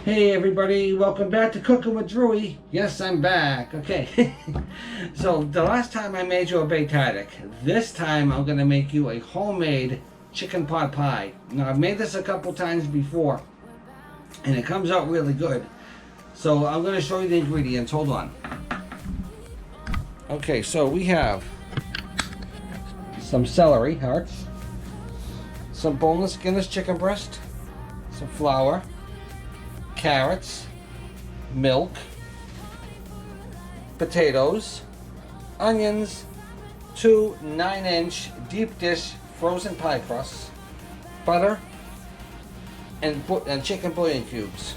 Hey everybody, welcome back to Cooking with Drewy. Yes, I'm back. Okay. So the last time I made you a baked haddock. This time I'm going to make you a homemade chicken pot pie. Now I've made this a couple times before and it comes out really good. So I'm going to show you the ingredients. Hold on. Okay, so we have some celery hearts, some boneless skinless chicken breast, some flour, carrots, milk, potatoes, onions, 2 9-inch deep dish frozen pie crusts, butter, and chicken bouillon cubes.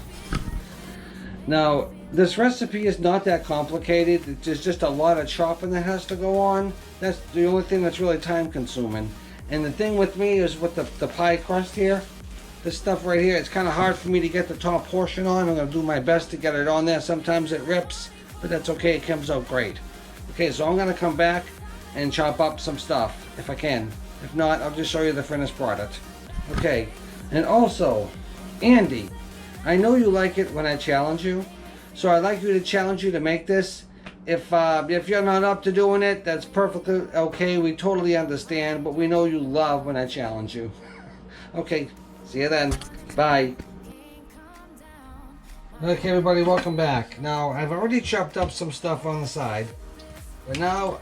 Now, this recipe is not that complicated. There's just a lot of chopping that has to go on. That's the only thing that's really time consuming. And the thing with me is with the pie crust here, this stuff right here, it's kind of hard for me to get the top portion on. I'm going to do my best to get it on there. Sometimes it rips, but that's okay. It comes out great. Okay, so I'm going to come back and chop up some stuff if I can. If not, I'll just show you the finished product. Okay, and also, Andy, I know you like it when I challenge you, so I'd like you to challenge you to make this. If you're not up to doing it, that's perfectly okay. We totally understand, but we know you love when I challenge you. Okay. See you then. Bye. Okay, everybody, welcome back. Now, I've already chopped up some stuff on the side, but now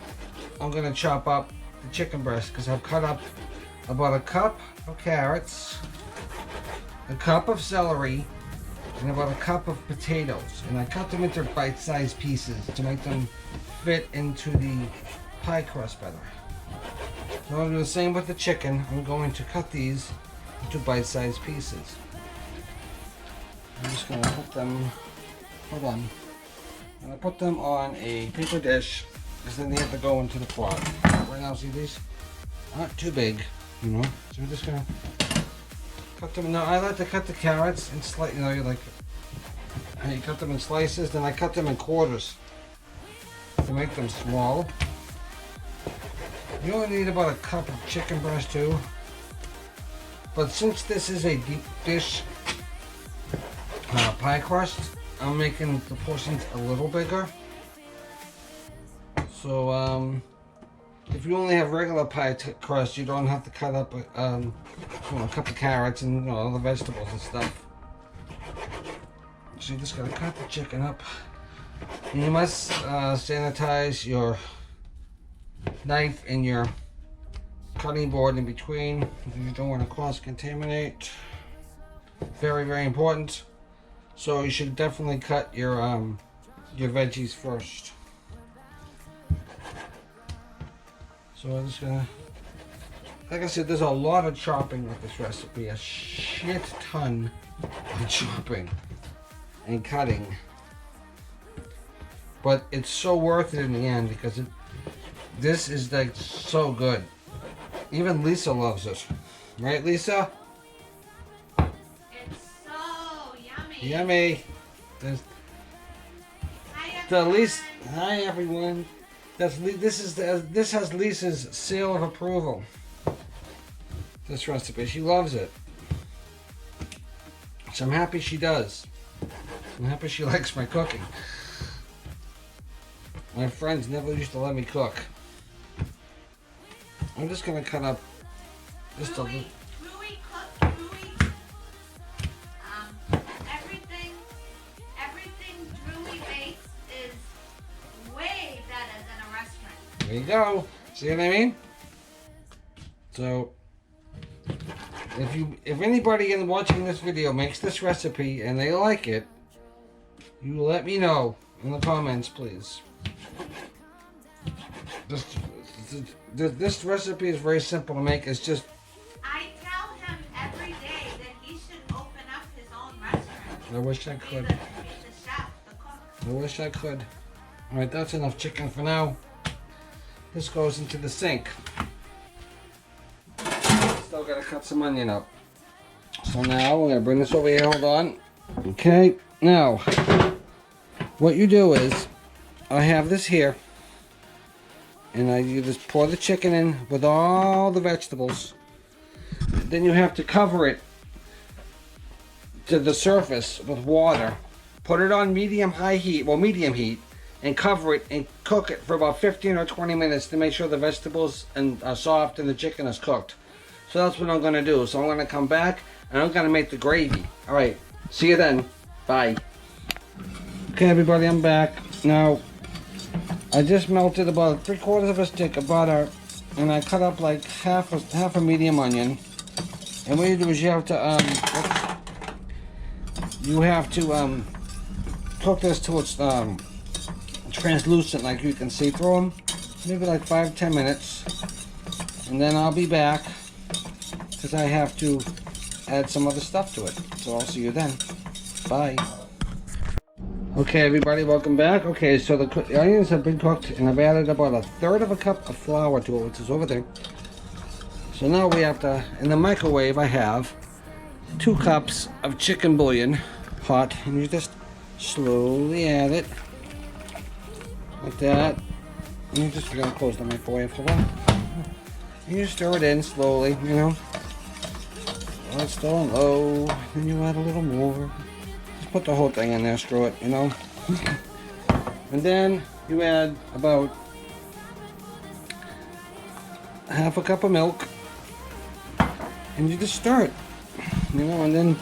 I'm going to chop up the chicken breast because I've cut up about a cup of carrots, a cup of celery, and about a cup of potatoes. And I cut them into bite-sized pieces to make them fit into the pie crust better. So I'm going to do the same with the chicken. I'm going to cut these into bite-sized pieces. I'm just going to put them, hold on, I'm going to put them on a paper dish because then they have to go into the pot. Right now, see these? Not too big, you know, so we're just going to cut them. Now, I like to cut the carrots in slices, you know, you cut them in slices, then I cut them in quarters to make them small. You only need about a cup of chicken breast too. But since this is a deep dish pie crust, I'm making the portions a little bigger. So if you only have regular pie crust, you don't have to cut up a cup of carrots and all the vegetables and stuff. So you just gotta cut the chicken up. And you must sanitize your knife and your cutting board in between. You don't want to cross-contaminate. Very, very important. So you should definitely cut your veggies first. So I'm just gonna, like I said, there's a lot of chopping with this recipe. A shit ton of chopping and cutting. But it's so worth it in the end because this is like so good. Even Lisa loves it. Right, Lisa? It's so yummy. Yummy. Hi everyone. This has Lisa's seal of approval. This recipe. She loves it. So I'm happy she does. I'm happy she likes my cooking. My friends never used to let me cook. I'm just gonna cut up just a little. Drewy cook, Drewy. Everything Drewy makes is way better than a restaurant. There you go. See what I mean? So, if anybody watching this video makes this recipe and they like it, you let me know in the comments, please. This recipe is very simple to make. It's just. I tell him every day that he should open up his own restaurant. I wish I could. Be the chef, the cook. I wish I could. Alright, that's enough chicken for now. This goes into the sink. Still gotta cut some onion up. So now we're gonna bring this over here. Hold on. Okay, now what you do is I have this here. And you just pour the chicken in with all the vegetables. Then you have to cover it to the surface with water. Put it on medium heat, and cover it and cook it for about 15 or 20 minutes to make sure the vegetables are soft and the chicken is cooked. So that's what I'm gonna do. So I'm gonna come back and I'm gonna make the gravy. All right, see you then. Bye. Okay, everybody, I'm back. Now, I just melted about 3/4 of a stick of butter, and I cut up like half a medium onion. And what you do is you have to cook this till it's translucent, like you can see through them. Maybe like 5-10 minutes, and then I'll be back because I have to add some other stuff to it. So I'll see you then. Bye. Okay, everybody, welcome back. Okay, so the onions have been cooked, and I've added about 1/3 of a cup of flour to it, which is over there. So now we have to, in the microwave, I have 2 cups of chicken bouillon, hot, and you just slowly add it, like that. And you just gotta close the microwave for a while. And you stir it in slowly, you know. While it's still on low, then you add a little more. Just put the whole thing in there, screw it, you know. And then you add about 1/2 cup of milk, and you just stir it, you know, and then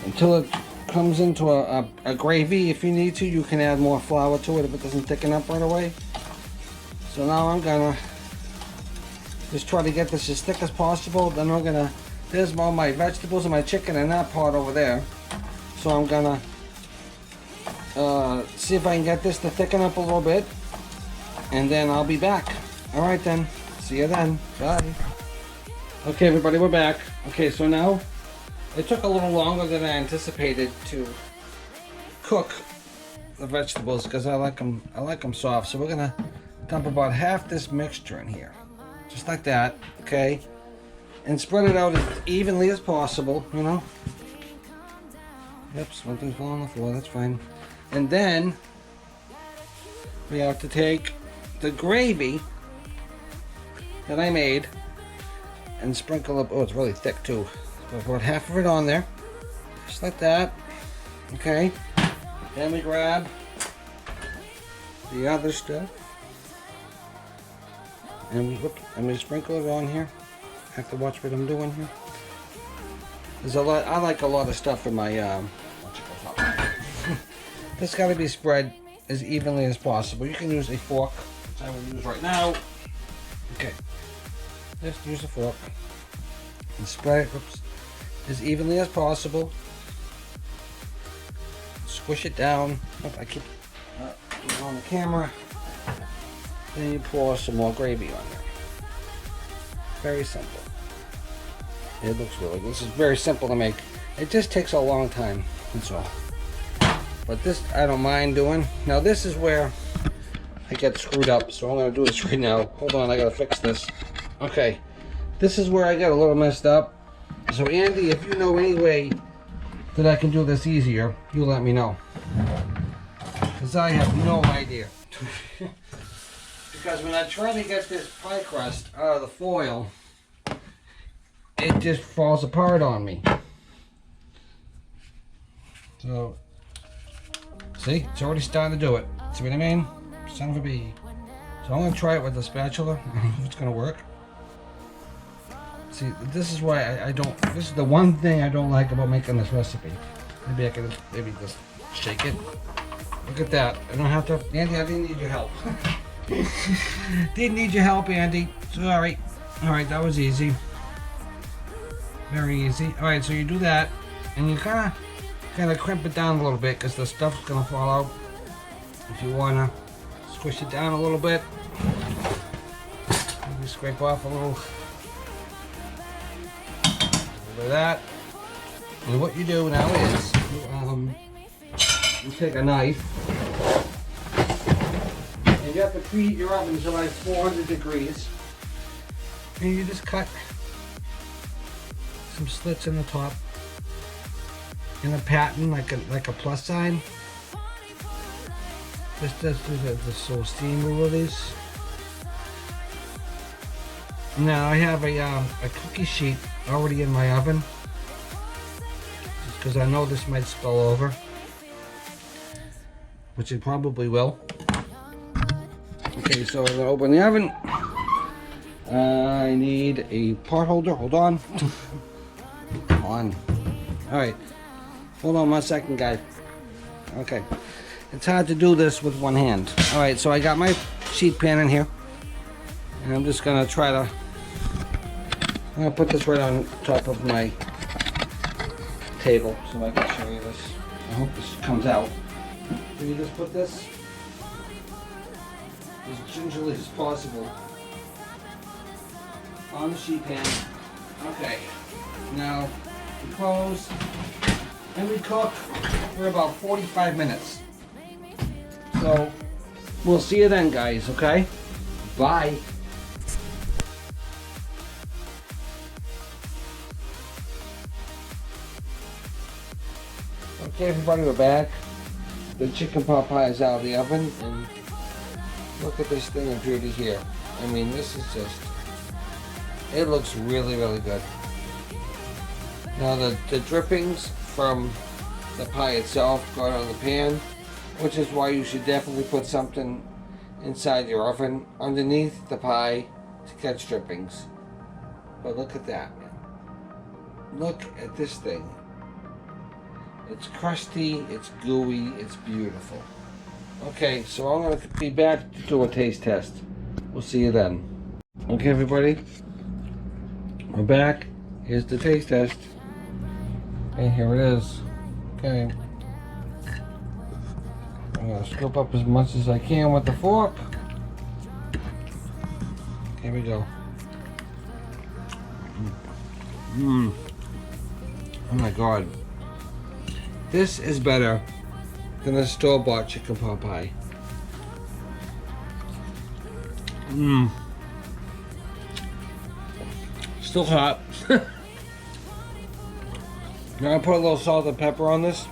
until it comes into a gravy. If you need to, you can add more flour to it if it doesn't thicken up right away. So now I'm gonna just try to get this as thick as possible. Then I'm gonna, there's all my vegetables and my chicken in that pot over there. So I'm gonna see if I can get this to thicken up a little bit, and then I'll be back. All right then, see you then, bye. Okay, everybody, we're back. Okay, so now it took a little longer than I anticipated to cook the vegetables because I like them soft. So we're gonna dump about half this mixture in here, just like that, okay, and spread it out as evenly as possible, you know. Yep, something's falling on the floor, that's fine. And then we have to take the gravy that I made and sprinkle up. Oh, it's really thick too. So about half of it on there, just like that. Okay. Then we grab the other stuff and we sprinkle it on here. I have to watch what I'm doing here. There's a lot. I like a lot of stuff in my. This got to be spread as evenly as possible. You can use a fork, which I will use right now. Okay. Just use a fork and spread it as evenly as possible. Squish it down. Oh, I keep it on the camera. Then you pour some more gravy on there. Very simple. It looks really good. This is very simple to make. It just takes a long time. That's all. But this I don't mind doing. Now this is where I get screwed up. So I'm going to do this right now. Hold on, I got to fix this. Okay. This is where I get a little messed up. So Andy, if you know any way that I can do this easier, you let me know. Because I have no idea. Because when I try to get this pie crust out of the foil, it just falls apart on me. So, see, it's already starting to do it. See what I mean? Son of a bee. So I'm going to try it with the spatula. I don't know if it's going to work. See, this is why I don't, this is the one thing I don't like about making this recipe. Maybe I can, maybe just shake it. Look at that. I don't have to, Andy, I didn't need your help. Didn't need your help, Andy. Sorry. Alright, that was easy. Very easy. Alright, so you do that, and you kind of crimp it down a little bit because the stuff's going to fall out. If you want to squish it down a little bit, maybe scrape off a little of that. And what you do now is you take a knife and you have to preheat your oven to like 400 degrees, and you just cut some slits in the top in a pattern like a plus sign. Just do the so steam release. Now I have a cookie sheet already in my oven. Just because I know this might spill over, which it probably will. Okay, so I'm gonna open the oven. I need a pot holder. Hold on. On. All right. Hold on 1 second, guys. Okay. It's hard to do this with one hand. All right, so I got my sheet pan in here, and I'm just gonna try to. I'm gonna put this right on top of my table so I can show you this. I hope this comes out. Can you just put this as gingerly as possible on the sheet pan? Okay. Now we close and we cook for about 45 minutes. So we'll see you then, guys. Okay. Bye. Okay, everybody, we're back. The chicken pot pie is out of the oven, and look at this thing of beauty here. I mean, this is just, it looks really, really good. Now the drippings from the pie itself got on the pan, which is why you should definitely put something inside your oven underneath the pie to catch drippings. But look at that, man. Look at this thing. It's crusty, it's gooey, it's beautiful. Okay, so I'm going to be back to do a taste test. We'll see you then. Okay, everybody, we're back. Here's the taste test. Okay, here it is. Okay. I'm going to scoop up as much as I can with the fork. Here we go. Mmm. Oh my God. This is better than a store-bought chicken pot pie. Mmm. Still hot. Now I put a little salt and pepper on this,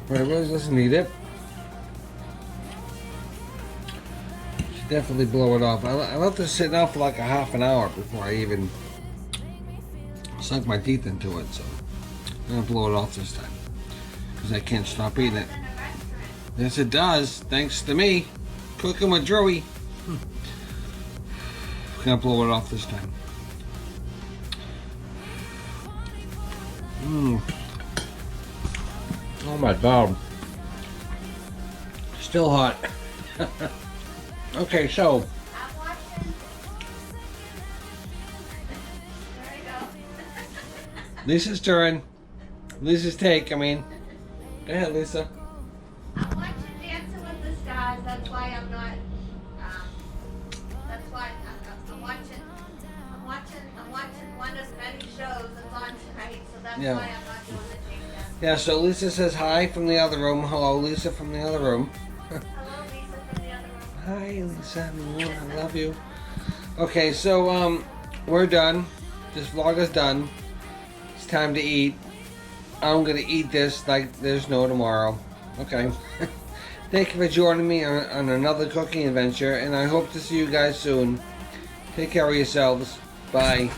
but I really doesn't need it. Should definitely blow it off. I left this sitting out for like a half an hour before I even sunk my teeth into it, so I'm gonna blow it off this time. Because I can't stop eating it. Yes, it does. Thanks to me. Cooking with Drewy. Gonna blow it off this time. Mmm. Oh my God. Still hot. Okay, so. I'm watching. There you go. Lisa's turn. Lisa's take, I mean. Go ahead, Lisa. I'm watching Dancing with the Stars. That's why I'm not. That's why I'm watching. I'm watching one of many shows that's on tonight. So that's Yeah. why I'm not doing the taste test. Yeah, so Lisa says hi from the other room. Hello, Lisa from the other room. Hello, Lisa from the other room. Hi, Lisa. I love you. Okay, so we're done. This vlog is done. It's time to eat. I'm gonna eat this like there's no tomorrow. Okay. Thank you for joining me on another cooking adventure, and I hope to see you guys soon. Take care of yourselves. Bye.